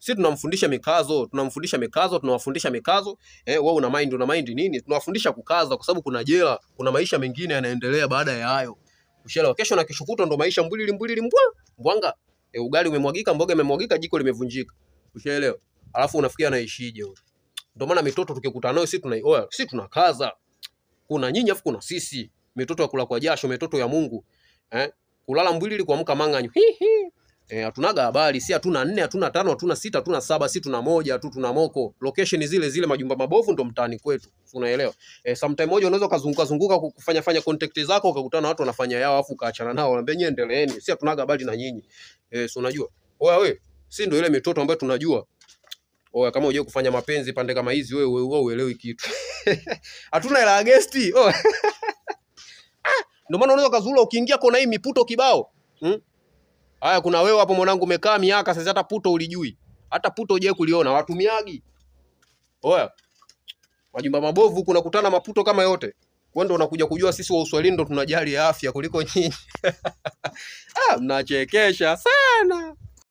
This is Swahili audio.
Sisi tunamfundisha mikazo, tunawafundisha mikazo. Wewe una mind nini? Tunawafundisha kukaza kwa sababu kuna jela, kuna maisha mengine yanaendelea baada ya hayo. Ushaelewa? Kesho na kesho kutwa ndo maisha mbwili mbwanga. Ugali umemwagika, mboga imemwagika, jiko limevunjika. Ushaelewa? Alafu unafikia anaishije huyo? Ndio maana mitoto tukikutana nayo sisi tunakaza. Kuna nyinyi afu kuna sisi. Mitoto ya kula kwa jasho, mitoto ya Mungu. Kulala mbwili kuamka manganyo. Hatunaga habari, si hatuna 4, hatuna 5, hatuna 6, hatuna 7, si tuna moja tu, tuna moko. Location zile majumba mabovu ndo mtaani kwetu. Unaelewa? Sometime moja unaweza kuzunguka kufanya contact zako ukakutana na watu wanafanya yao afu kaachana nao. Wanaambia nyinyi endeleeni. Si hatunaga habari na nyinyi. Si unajua? Wewe, si ndo ile mitoto ambayo tunajua. Kama unajua kufanya mapenzi pande kama hizi wewe uelewi kitu. Hatuna hela ya guest. Ndio maana unaweza kazula ukiingia kona hii miputo kibao. Haya, kuna wewe hapo mwanangu umekaa miaka sasa, hata puto ulijui. Hata puto je kuliona watumiagi. Majumba mabovu kunakutana maputo kama yote. Wewe ndio unakuja kujua sisi wa Uswahilini ndo tunajali afya kuliko nyinyi. Mnachekesha sana.